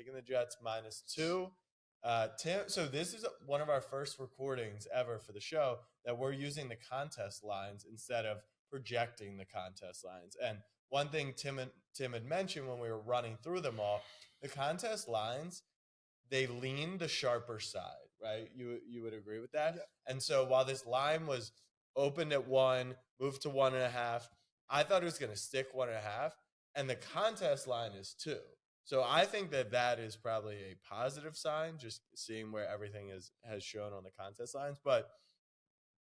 taking the Jets -2. Tim, so this is one of our first recordings ever for the show that we're using the contest lines instead of projecting the contest lines. And one thing Tim had mentioned when we were running through them all, the contest lines, they lean the sharper side, right? You would agree with that? Yeah. And so while this line was opened at 1, moved to 1.5, I thought it was going to stick 1.5, and the contest line is 2. So I think that is probably a positive sign, just seeing where everything has shown on the contest lines. But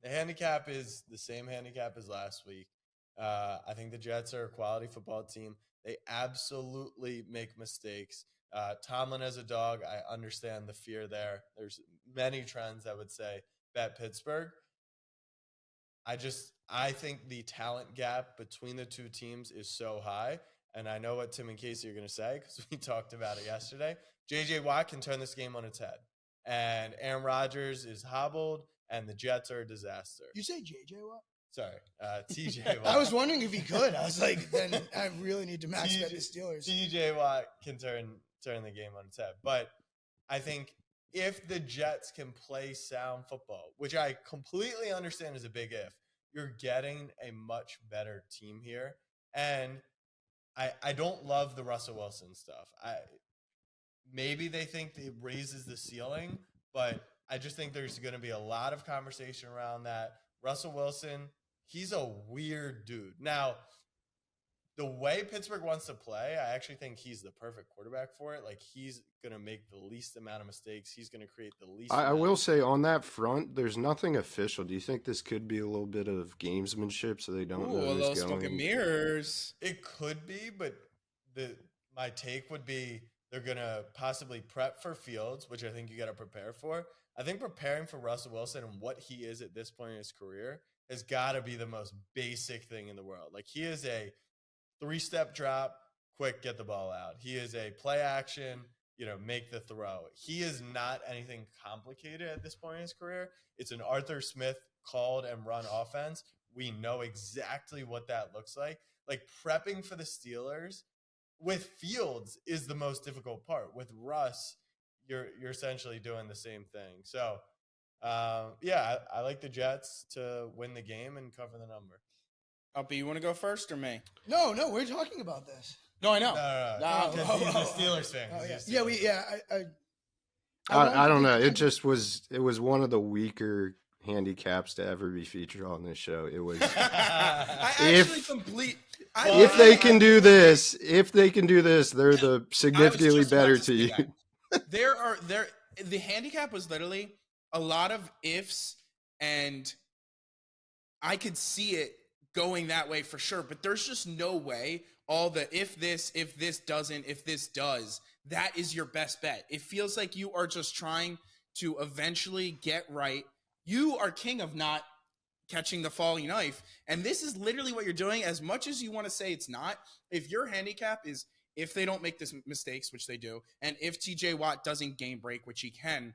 the handicap is the same handicap as last week. I think the Jets are a quality football team. They absolutely make mistakes. Tomlin as a dog, I understand the fear there. There's many trends that would say bet Pittsburgh. I think the talent gap between the two teams is so high. And I know what Tim and Casey are going to say because we talked about it yesterday. J.J. Watt can turn this game on its head. And Aaron Rodgers is hobbled, and the Jets are a disaster. You say J.J. Watt? Sorry, T.J. Watt. I was wondering if he could. I was like, then I really need to match bet the Steelers. T.J. Watt can turn the game on its head. But I think if the Jets can play sound football, which I completely understand is a big if, you're getting a much better team here. And I don't love the Russell Wilson stuff. Maybe they think it raises the ceiling, but I just think there's going to be a lot of conversation around that. Russell Wilson, he's a weird dude. Now, the way Pittsburgh wants to play, I actually think he's the perfect quarterback for it. Like, he's going to make the least amount of mistakes. He's going to create the least I will say on that front, there's nothing official. Do you think this could be a little bit of gamesmanship so they don't know a little who's smoke going? and mirrors. It could be, but my take would be they're going to possibly prep for Fields, which I think you got to prepare for. I think preparing for Russell Wilson and what he is at this point in his career has got to be the most basic thing in the world. Like, he is a 3-step drop, quick, get the ball out. He is a play action, make the throw. He is not anything complicated at this point in his career. It's an Arthur Smith called and run offense. We know exactly what that looks like. Like, prepping for the Steelers with Fields is the most difficult part. With Russ, you're essentially doing the same thing. So, I like the Jets to win the game and cover the number. Uppy, you want to go first or me? No, we're talking about this. No, I know. No. He's a Steelers fan. I don't know. It was one of the weaker handicaps to ever be featured on this show. It was if they can do this, they're the significantly better team. The handicap was literally a lot of ifs, and I could see it going that way for sure, but there's just no way all the if this doesn't, if this does, that is your best bet. It feels like you are just trying to eventually get right. You are king of not catching the falling knife, and this is literally what you're doing. As much as you want to say it's not, if your handicap is if they don't make this mistakes, which they do, and if TJ Watt doesn't game break, which he can.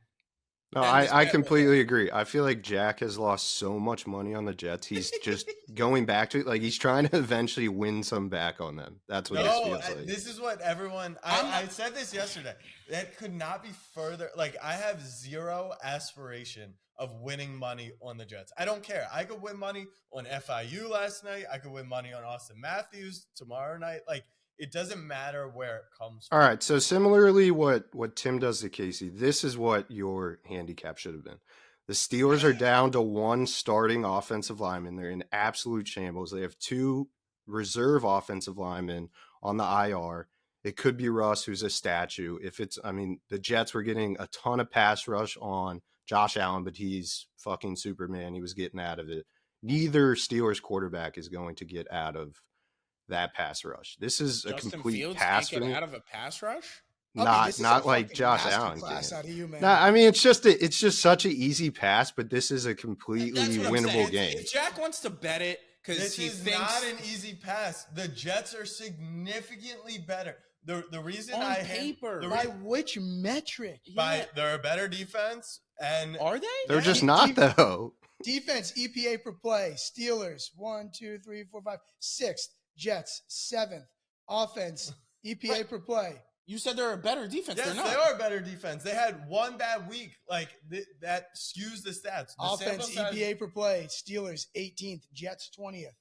No, I completely agree. I feel like Jack has lost so much money on the Jets. He's just going back to it. Like, he's trying to eventually win some back on them. That's what this feels like. This is what everyone – I said this yesterday. That could not be further – like, I have zero aspiration of winning money on the Jets. I don't care. I could win money on FIU last night. I could win money on Austin Matthews tomorrow night. Like, it doesn't matter where it comes from. All right, so similarly what Tim does to Casey, this is what your handicap should have been. The Steelers are down to one starting offensive lineman. They're in absolute shambles. They have 2 reserve offensive linemen on the IR. It could be Russ, who's a statue. The Jets were getting a ton of pass rush on Josh Allen, but he's fucking Superman. He was getting out of it. Neither Steelers quarterback is going to get out of that pass rush. This is a complete Fields pass can't for get me. out of a pass rush? Not like Josh Allen class out of you, man. No, I mean, it's just such an easy pass, but this is a completely winnable game. If Jack wants to bet it because he thinks not an easy pass. The Jets are significantly better. The reason on paper, by which metric? They're a better defense, and are they? They're just not though. Defense EPA per play. Steelers 1, 2, 3, 4, 5, 6th. Jets 7th. Offense EPA per play You said they're a better defense. Yes, They're not. they are a better defense. They had one bad week. Like, that skews the stats. The Offense, sample size- EPA per play, Steelers 18th, Jets 20th.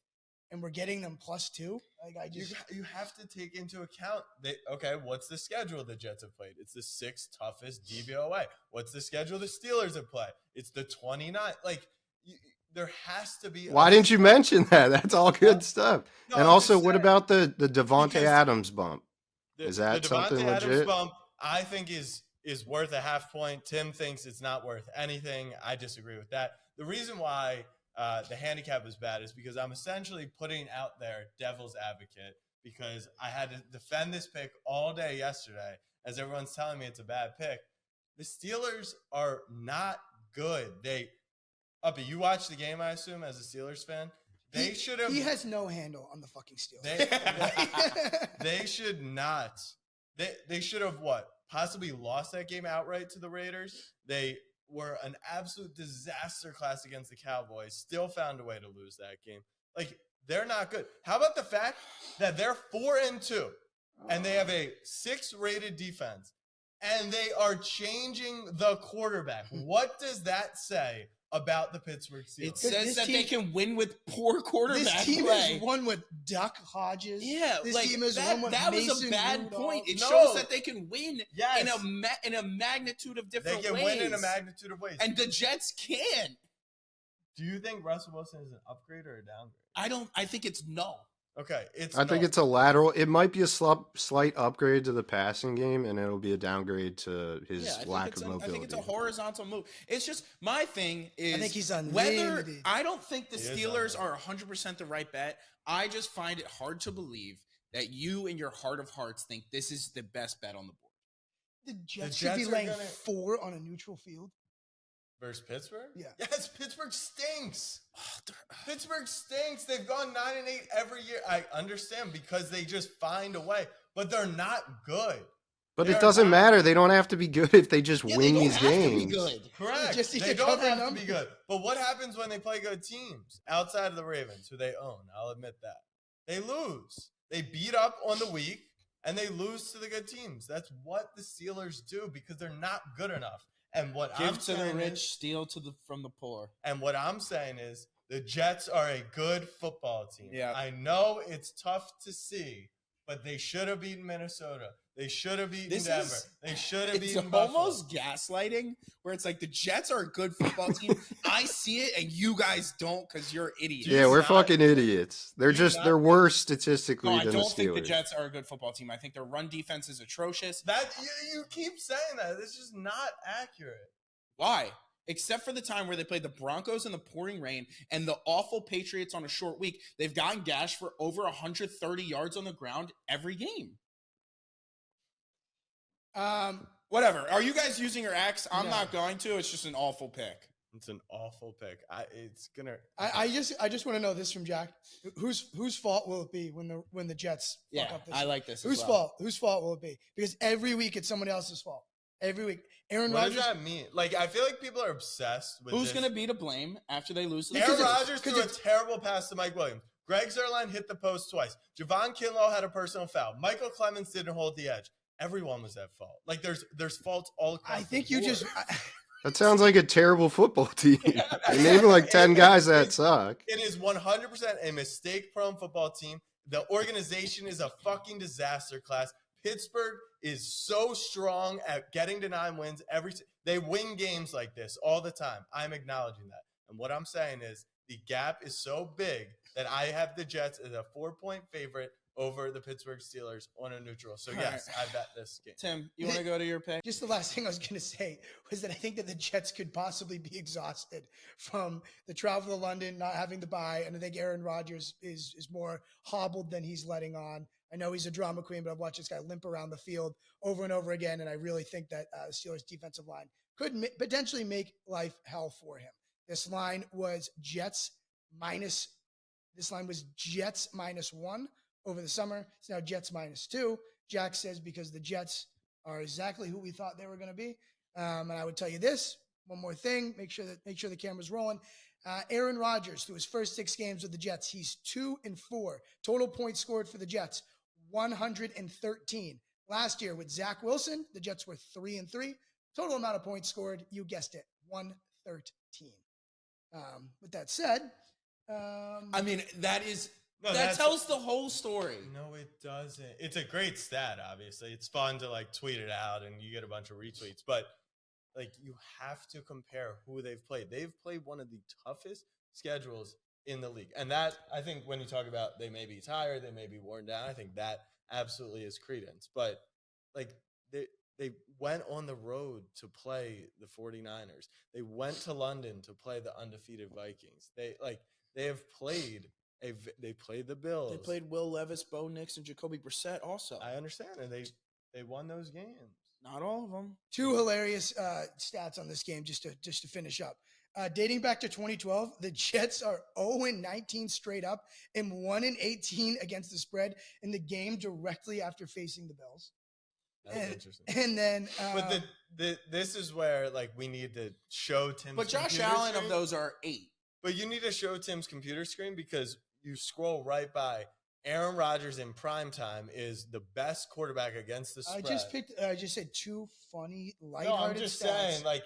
And we're getting them +2? Like, You have to take into account what's the schedule the Jets have played? It's the 6th toughest DVOA. What's the schedule the Steelers have played? It's the 29th. Like, there has to be. Why didn't you mention that? That's all good stuff. No, and I'm also, just what saying, about the Devontae because Adams bump? Is that the something Devontae Adams legit? bump, I think is worth a half point. Tim thinks it's not worth anything. I disagree with that. The reason why the handicap is bad is because I'm essentially putting out there devil's advocate, because I had to defend this pick all day yesterday as everyone's telling me it's a bad pick. The Steelers are not good. Uppy, you watched the game, I assume, as a Steelers fan. They should have. He has no handle on the fucking Steelers. They should not. They should have possibly lost that game outright to the Raiders. They were an absolute disaster class against the Cowboys. Still found a way to lose that game. Like, they're not good. How about the fact that they're 4-2 and they have a 6-rated defense and they are changing the quarterback? What does that say about the Pittsburgh Steelers? It says This that team- they can win with poor quarterback This team play. has won with Duck Hodges. Yeah, This like team has won with that was a Mason bad Rudolph. point. It No. shows that they can win Yes. in a magnitude of They different can ways. win in a magnitude of ways. And the Jets can. Do you think Russell Wilson is an upgrade or a downgrade? I think it's no. Okay, I think it's a lateral. It might be a slight upgrade to the passing game, and it'll be a downgrade to his lack of mobility. I think it's a horizontal move. It's just my thing is I think he's whether unlimited. I don't think the He is Steelers unlimited. are 100% the right bet. I just find it hard to believe that you in your heart of hearts think this is the best bet on the board. The Jets Jets should be are laying gonna- 4 on a neutral field. Versus Pittsburgh? Yeah. Yes, Pittsburgh stinks. Pittsburgh stinks. They've gone 9-8 every year. I understand, because they just find a way, but they're not good. But They it are doesn't not- matter. They don't have to be good if they just Yeah, win they don't these have games. to be good. Correct. Just need They to don't cover have to numbers. be good. But what happens when they play good teams outside of the Ravens, who they own? I'll admit that. They lose. They beat up on the weak, and they lose to the good teams. That's what the Steelers do, because they're not good enough. And what I'm Give to the saying rich, is, steal from the poor. and what I'm saying is, the Jets are a good football team. Yeah. I know it's tough to see, but they should have beaten Minnesota. They should have beaten This Denver. is- They should have It's beaten almost Buffalo. gaslighting, where it's like the Jets are a good football team. I see it, and you guys don't because you're idiots. Yeah, we're not- fucking idiots. They're do just not they're think- worse statistically No, I than the don't think the Steelers. Jets are a good football team. I think their run defense is atrocious. That you keep saying that. It's just not accurate. Why? Except for the time where they played the Broncos in the pouring rain and the awful Patriots on a short week, they've gotten gashed for over 130 yards on the ground every game. Whatever. Are you guys using your axe? I'm No. not going to. It's just an awful pick. It's an awful pick. It's gonna. I just want to know this from Jack. Whose fault will it be when the Jets fuck Yeah, up this I year? like this. Whose as well. fault? Whose fault will it be? Because every week it's someone else's fault. Every week. Aaron What Rodgers. does that mean? Like, I feel like people are obsessed with Who's this. going to be to blame after they lose to the Aaron Because it's- Rodgers because threw a it's- terrible pass to Mike Williams. Greg Zuerlein hit the post twice. Javon Kinlaw had a personal foul. Michael Clemens didn't hold the edge. Everyone was at fault. Like, there's faults all across. I think the you board. just. That sounds like a terrible football team. You're naming like 10 guys that suck. It is 100% a mistake-prone football team. The organization is a fucking disaster class. Pittsburgh is so strong at getting to 9 wins they win games like this all the time. I'm acknowledging that. And what I'm saying is the gap is so big that I have the Jets as a 4-point favorite over the Pittsburgh Steelers on a neutral. So yes, I bet this game. Tim, you want to go to your pick? Just the last thing I was going to say was that I think that the Jets could possibly be exhausted from the travel to London, not having the bye, and I think Aaron Rodgers is more hobbled than he's letting on. I know he's a drama queen, but I've watched this guy limp around the field over and over again, and I really think that the Steelers' defensive line could potentially make life hell for him. This line was Jets minus -1 over the summer. It's now Jets -2. Jack says because the Jets are exactly who we thought they were going to be. And I would tell you this, one more thing, make sure the camera's rolling. Aaron Rodgers, through his first 6 games with the Jets, he's 2-4. Total points scored for the Jets, 113. Last year with Zach Wilson, the Jets were 3-3. Total amount of points scored, you guessed it, 113. With that said, I mean, that that's- tells the whole story. No, it doesn't. It's a great stat, obviously. It's fun to like tweet it out and you get a bunch of retweets, but like you have to compare who they've played. They've played one of the toughest schedules in the league. And that, I think when you talk about they may be tired, they may be worn down, I think that absolutely is credence. But like they went on the road to play the 49ers. They went to London to play the undefeated Vikings. They have played they played the Bills. They played Will Levis, Bo Nix, and Jacoby Brissett also. I understand, and they won those games. Not all of them. Two hilarious stats on this game just to finish up. Dating back to 2012, the Jets are 0-19 straight up and 1-18 against the spread in the game directly after facing the Bills. That's interesting. And then, but this is where like we need to show Tim's. But Josh computer Allen screen. of those are 8. But you need to show Tim's computer screen because you scroll right by. Aaron Rodgers in prime time is the best quarterback against the spread. I just said two funny, lighthearted No, I'm just stats. saying, like